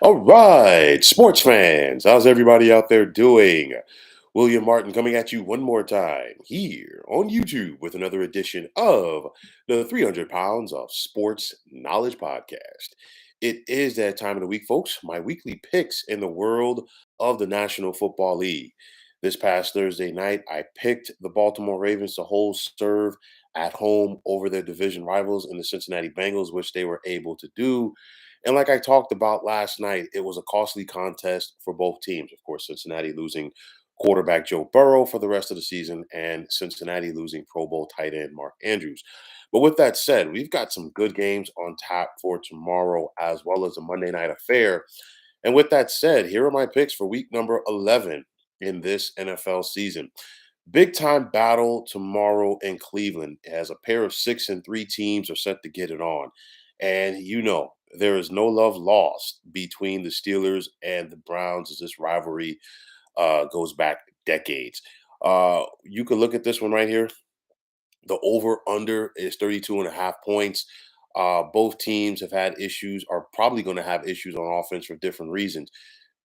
All right, sports fans, how's everybody out there doing? William Martin coming at you one more time here on YouTube with another edition of the 300 Pounds of Sports Knowledge Podcast. It is that time of the week, folks. My weekly picks in the world of the National Football League. This past Thursday night, I picked the Baltimore Ravens to hold serve at home over their division rivals in the Cincinnati Bengals, which they were able to do. And like I talked about last night, it was a costly contest for both teams. Of course, Cincinnati losing quarterback Joe Burrow for the rest of the season, and Cincinnati losing Pro Bowl tight end Mark Andrews. But with that said, we've got some good games on tap for tomorrow, as well as a Monday night affair. And with that said, here are my picks for week number 11 in this NFL season. Big time battle tomorrow in Cleveland as a pair of 6-3 teams are set to get it on. And there is no love lost between the Steelers and the Browns as this rivalry goes back decades. You could look at this one right here. The over under is 32 and a half points. Both teams have had issues, are probably going to have issues on offense for different reasons.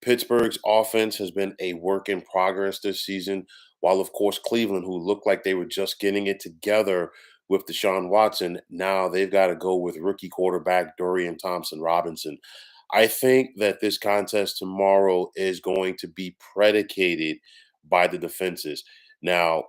Pittsburgh's offense has been a work in progress this season, while, of course, Cleveland, who looked like they were just getting it together with Deshaun Watson, now they've got to go with rookie quarterback Dorian Thompson Robinson. I think that this contest tomorrow is going to be predicated by the defenses. Now,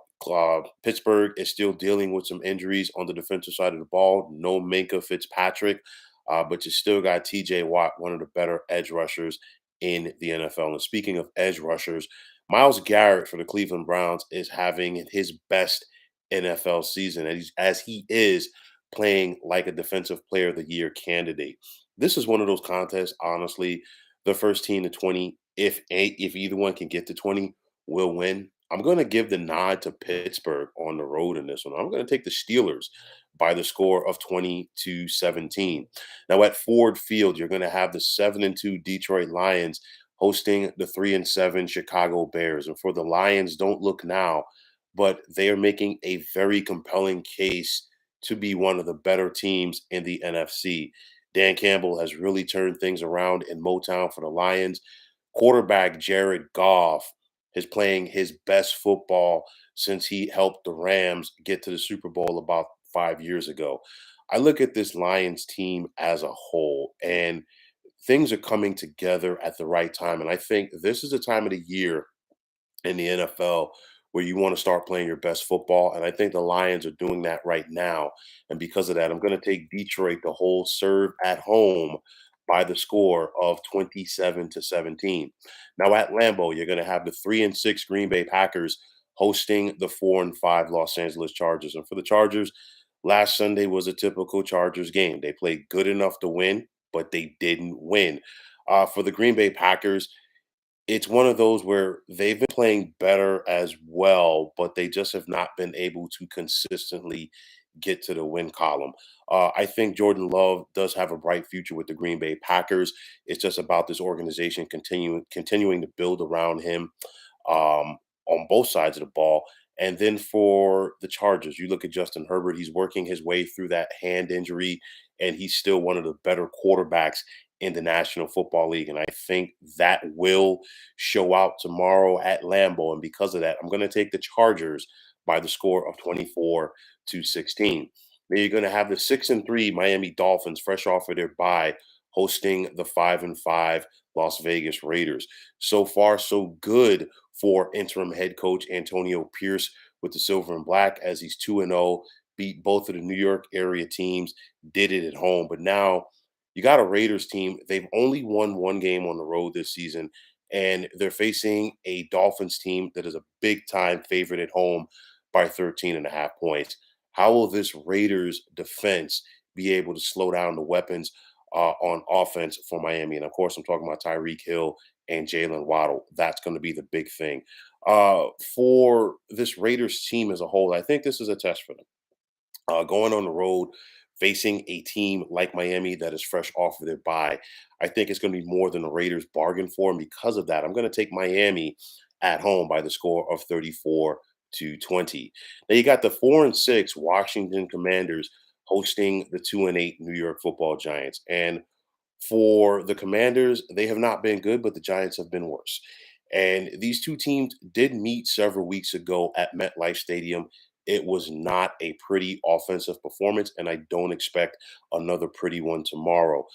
Pittsburgh is still dealing with some injuries on the defensive side of the ball. No Minka Fitzpatrick, but you still got TJ Watt, one of the better edge rushers in the NFL. And speaking of edge rushers, Miles Garrett for the Cleveland Browns is having his best NFL season as he is playing like a defensive player of the year candidate. This is one of those contests, honestly, the first team to 20, if either one can get to 20, will win. I'm going to give the nod to Pittsburgh on the road in this one. I'm going to take the Steelers by the score of 20-17. Now at Ford Field, you're going to have the 7-2 Detroit Lions hosting the 3-7 Chicago Bears. And for the Lions, don't look now, but they are making a very compelling case to be one of the better teams in the NFC. Dan Campbell has really turned things around in Motown for the Lions. Quarterback Jared Goff is playing his best football since he helped the Rams get to the Super Bowl about 5 years ago. I look at this Lions team as a whole, and things are coming together at the right time. And I think this is the time of the year in the NFL where you want to start playing your best football. And I think the Lions are doing that right now. And because of that, I'm going to take Detroit to hold serve at home by the score of 27-17. Now at Lambeau, you're going to have the 3-6 Green Bay Packers hosting the 4-5 Los Angeles Chargers. And for the Chargers, last Sunday was a typical Chargers game. They played good enough to win, but they didn't win. For the Green Bay Packers, it's one of those where they've been playing better as well, but they just have not been able to consistently get to the win column. I think Jordan Love does have a bright future with the Green Bay Packers. It's just about this organization continuing to build around him on both sides of the ball. And then for the Chargers, you look at Justin Herbert. He's working his way through that hand injury, and he's still one of the better quarterbacks in the National Football League. And I think that will show out tomorrow at Lambeau. And because of that, I'm going to take the Chargers by the score of 24-16. Then you're going to have the 6-3 Miami Dolphins, fresh off of their bye, hosting the 5-5 Las Vegas Raiders. So far, so good for interim head coach Antonio Pierce with the Silver and Black as he's 2-0, beat both of the New York area teams, did it at home. But now you got a Raiders team. They've only won one game on the road this season, and they're facing a Dolphins team that is a big time favorite at home by 13 and a half points. How will this Raiders defense be able to slow down the weapons on offense for Miami? And of course, I'm talking about Tyreek Hill and Jalen Waddle. That's going to be the big thing. For this Raiders team as a whole, I think this is a test for them. Going on the road, facing a team like Miami that is fresh off of their bye, I think it's going to be more than the Raiders bargained for. And because of that, I'm going to take Miami at home by the score of 34-20. Now you got the 4-6 Washington Commanders hosting the 2-8 New York Football Giants. And For the Commanders, they have not been good, but the Giants have been worse. And these two teams did meet several weeks ago at MetLife Stadium. It was not a pretty offensive performance, and I don't expect another pretty one tomorrow.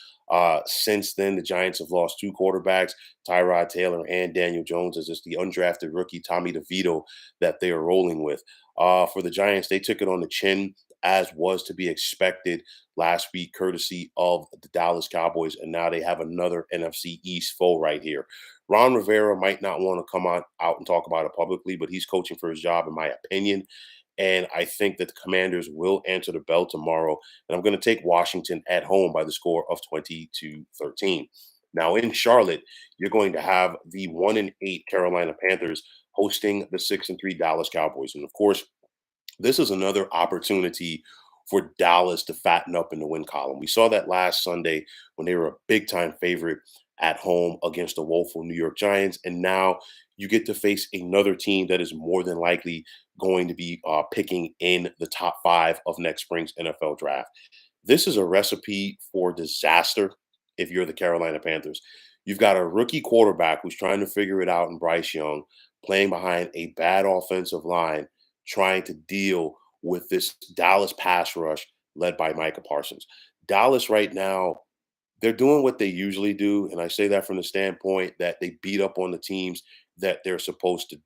Since then, the Giants have lost two quarterbacks, Tyrod Taylor and Daniel Jones, as it's the undrafted rookie Tommy DeVito that they are rolling with. For the Giants, they took it on the chin, as was to be expected last week, courtesy of the Dallas Cowboys, and now they have another NFC East foe right here. Ron Rivera might not want to come out and talk about it publicly, but he's coaching for his job, in my opinion. And I think that the Commanders will answer the bell tomorrow. And I'm going to take Washington at home by the score of 20-13. Now in Charlotte, you're going to have the 1-8 Carolina Panthers hosting the 6-3 Dallas Cowboys. And of course, this is another opportunity for Dallas to fatten up in the win column. We saw that last Sunday when they were a big time favorite at home against the woeful New York Giants. And now you get to face another team that is more than likely going to be picking in the top five of next spring's NFL draft. This is a recipe for disaster if you're the Carolina Panthers. You've got a rookie quarterback who's trying to figure it out in Bryce Young, playing behind a bad offensive line, trying to deal with this Dallas pass rush led by Micah Parsons. Dallas right now, they're doing what they usually do, and I say that from the standpoint that they beat up on the teams that they're supposed to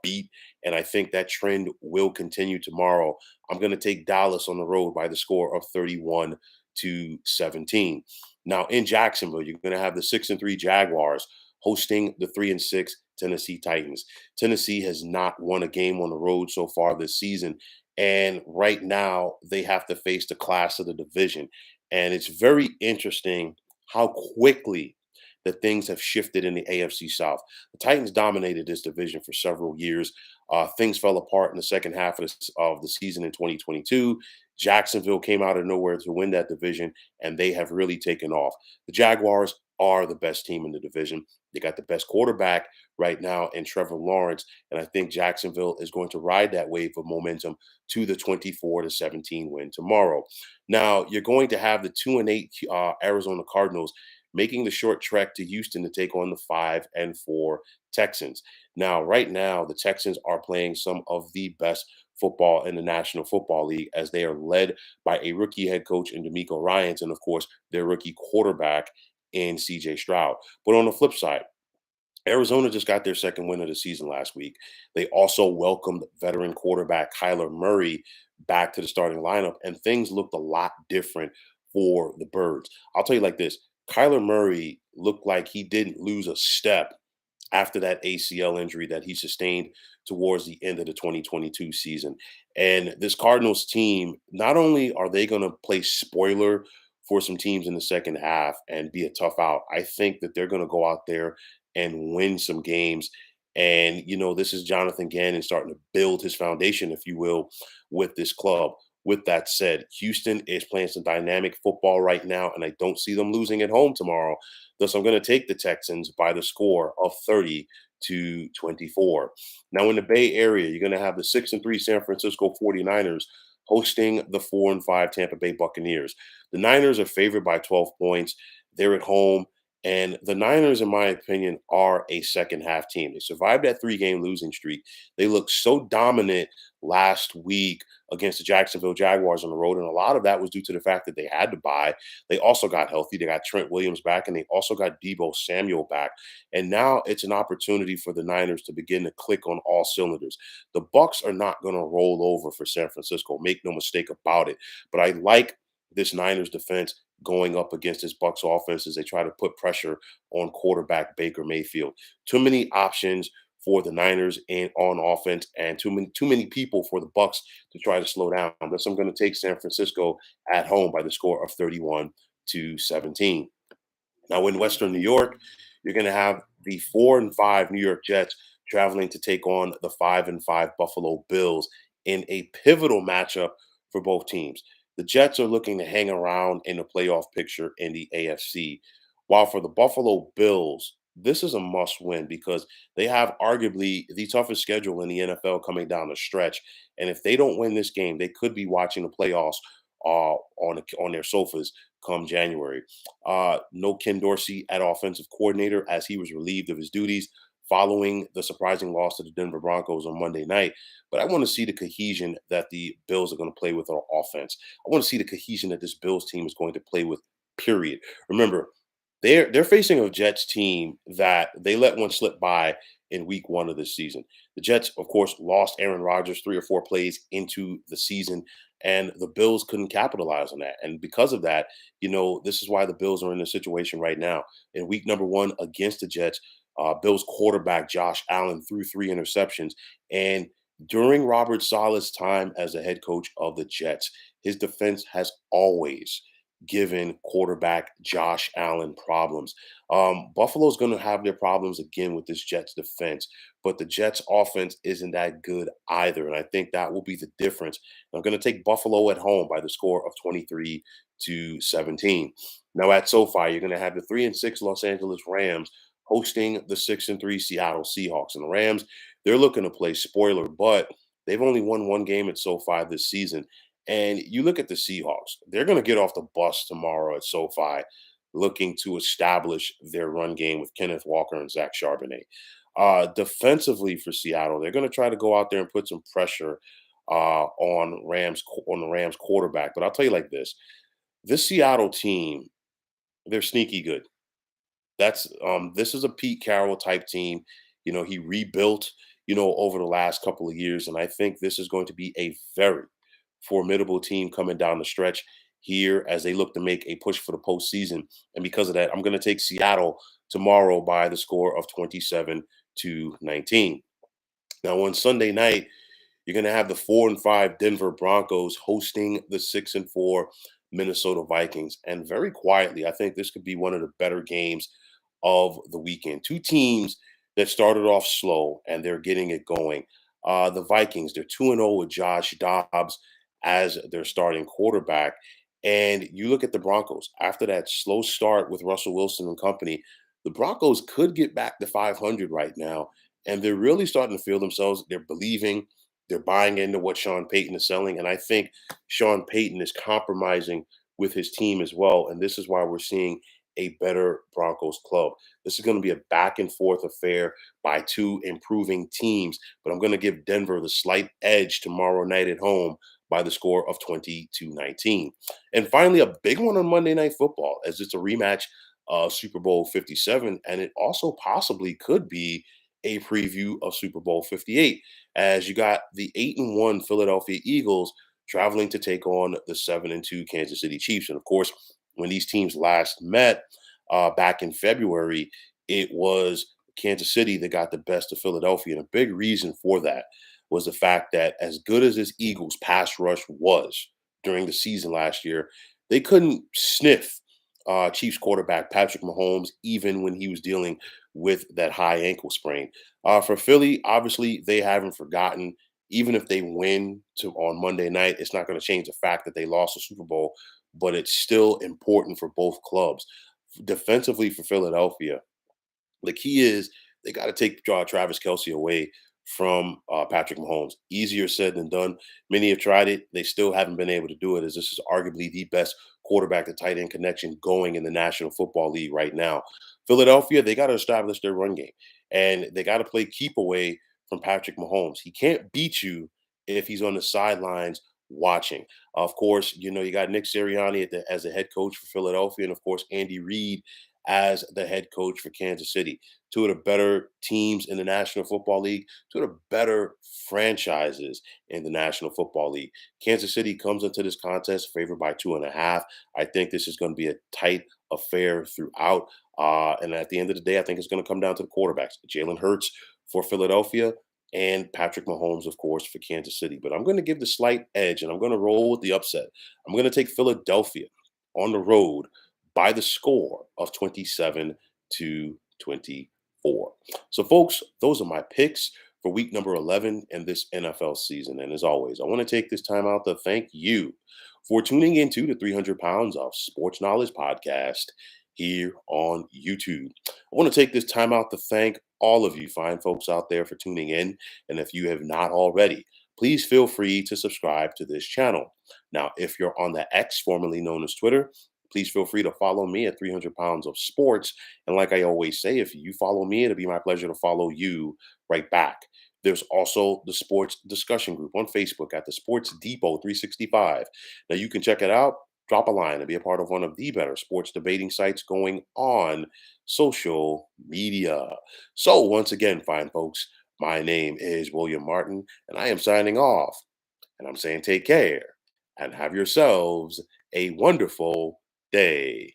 beat, and I think that trend will continue tomorrow. I'm going to take Dallas on the road by the score of 31-17. Now in Jacksonville, you're going to have the 6-3 Jaguars hosting the 3-6 Tennessee Titans. Tennessee has not won a game on the road so far this season, and right now they have to face the class of the division. And it's very interesting how quickly that things have shifted in the AFC South. The Titans dominated this division for several years. Things fell apart in the second half of the season in 2022. Jacksonville came out of nowhere to win that division, and they have really taken off. The Jaguars are the best team in the division. They got the best quarterback right now in Trevor Lawrence, and I think Jacksonville is going to ride that wave of momentum to the 24-17 win tomorrow. Now, you're going to have the 2-8 Arizona Cardinals making the short trek to Houston to take on the 5-4 Texans. Now, right now, the Texans are playing some of the best football in the National Football League as they are led by a rookie head coach in D'Amico Ryans and, of course, their rookie quarterback in CJ Stroud. But on the flip side, Arizona just got their second win of the season last week. They also welcomed veteran quarterback Kyler Murray back to the starting lineup, and things looked a lot different for the Birds. I'll tell you like this: Kyler Murray looked like he didn't lose a step after that ACL injury that he sustained towards the end of the 2022 season. And this Cardinals team, not only are they going to play spoiler for some teams in the second half and be a tough out, I think that they're going to go out there and win some games. And, this is Jonathan Gannon starting to build his foundation, if you will, with this club. With that said, Houston is playing some dynamic football right now, and I don't see them losing at home tomorrow. Thus, I'm going to take the Texans by the score of 30-24. Now, in the Bay Area, you're going to have the 6-3 San Francisco 49ers hosting the 4-5 Tampa Bay Buccaneers. The Niners are favored by 12 points. They're at home. And the Niners, in my opinion, are a second half team. They survived that 3-game losing streak. They looked so dominant last week against the Jacksonville Jaguars on the road. And a lot of that was due to the fact that they had to buy. They also got healthy. They got Trent Williams back, and they also got Debo Samuel back. And now it's an opportunity for the Niners to begin to click on all cylinders. The Bucs are not going to roll over for San Francisco. Make no mistake about it. But I like this Niners defense going up against this Bucs offense as they try to put pressure on quarterback Baker Mayfield. Too many options for the Niners and on offense, and too many people for the Bucs to try to slow down. Thus, I'm going to take San Francisco at home by the score of 31-17. Now, in Western New York, you're going to have the 4-5 New York Jets traveling to take on the 5-5 Buffalo Bills in a pivotal matchup for both teams. The Jets are looking to hang around in the playoff picture in the AFC, while for the Buffalo Bills, this is a must win because they have arguably the toughest schedule in the NFL coming down the stretch. And if they don't win this game, they could be watching the playoffs on their sofas come January. No Ken Dorsey at offensive coordinator as he was relieved of his duties following the surprising loss to the Denver Broncos on Monday night. But I want to see the cohesion that the Bills are going to play with on offense. I want to see the cohesion that this Bills team is going to play with, period. Remember, they're facing a Jets team that they let one slip by in week one of this season. The Jets, of course, lost Aaron Rodgers 3 or 4 plays into the season, and the Bills couldn't capitalize on that. And because of that, this is why the Bills are in this situation right now. In week number one against the Jets, Bills quarterback Josh Allen threw 3 interceptions. And during Robert Sala's time as the head coach of the Jets, his defense has always given quarterback Josh Allen problems. Buffalo's going to have their problems again with this Jets defense, but the Jets offense isn't that good either. And I think that will be the difference. I'm going to take Buffalo at home by the score of 23-17. Now at SoFi, you're going to have the 3-6 Los Angeles Rams hosting the 6-3 Seattle Seahawks. And the Rams, they're looking to play spoiler, but they've only won one game at SoFi this season. And you look at the Seahawks, they're going to get off the bus tomorrow at SoFi looking to establish their run game with Kenneth Walker and Zach Charbonnet. Defensively for Seattle, they're going to try to go out there and put some pressure on the Rams quarterback. But I'll tell you like this Seattle team, they're sneaky good. This is a Pete Carroll type team. He rebuilt, over the last couple of years. And I think this is going to be a very formidable team coming down the stretch here as they look to make a push for the postseason. And because of that, I'm going to take Seattle tomorrow by the score of 27-19. Now on Sunday night, you're going to have the 4-5 Denver Broncos hosting the 6-4 Minnesota Vikings. And very quietly, I think this could be one of the better games of the weekend. Two teams that started off slow and they're getting it going. The Vikings, they're 2-0 with Josh Dobbs as their starting quarterback. And you look at the Broncos, after that slow start with Russell Wilson and company, the Broncos could get back to 500 right now. And they're really starting to feel themselves. They're believing, they're buying into what Sean Payton is selling. And I think Sean Payton is compromising with his team as well. And this is why we're seeing a better Broncos club. This is going to be a back and forth affair by two improving teams. But I'm going to give Denver the slight edge tomorrow night at home by the score of 20-19. And finally, a big one on Monday Night Football as it's a rematch of Super Bowl 57. And it also possibly could be a preview of Super Bowl 58 as you got the 8-1 Philadelphia Eagles traveling to take on the 7-2 Kansas City Chiefs. And of course, when these teams last met back in February, it was Kansas City that got the best of Philadelphia. And a big reason for that was the fact that as good as this Eagles pass rush was during the season last year, they couldn't sniff Chiefs quarterback Patrick Mahomes, even when he was dealing with that high ankle sprain. For Philly, obviously, they haven't forgotten. Even if they win on Monday night, it's not going to change the fact that they lost the Super Bowl, but it's still important for both clubs. Defensively for Philadelphia, the key is they got to take Travis Kelce away from Patrick Mahomes. Easier said than done. Many have tried it. They still haven't been able to do it, as this is arguably the best quarterback to tight end connection going in the National Football League right now. Philadelphia, they got to establish their run game, and they got to play keep away from Patrick Mahomes. He can't beat you if he's on the sidelines watching. Of course, you got Nick Sirianni as the head coach for Philadelphia, and of course, Andy Reid as the head coach for Kansas City. Two of the better teams in the National Football League, two of the better franchises in the National Football League. Kansas City comes into this contest favored by 2.5. I think this is going to be a tight affair throughout. And at the end of the day, I think it's going to come down to the quarterbacks. Jalen Hurts for Philadelphia and Patrick Mahomes, of course, for Kansas City. But I'm going to give the slight edge, and I'm going to roll with the upset. I'm going to take Philadelphia on the road by the score of 27-24. So, folks, those are my picks for week number 11 in this NFL season. And as always, I want to take this time out to thank you for tuning into the 300 Pounds of Sports Knowledge podcast here on YouTube. I want to take this time out to thank all of you fine folks out there for tuning in. And if you have not already, please feel free to subscribe to this channel. Now, if you're on the X, formerly known as Twitter, please feel free to follow me at 300 Pounds of Sports. And like I always say, if you follow me, it'll be my pleasure to follow you right back. There's also the sports discussion group on Facebook at the Sports Depot 365. Now you can check it out, drop a line, and be a part of one of the better sports debating sites going on social media. So, once again, fine folks, my name is William Martin, and I am signing off. And I'm saying take care and have yourselves a wonderful day.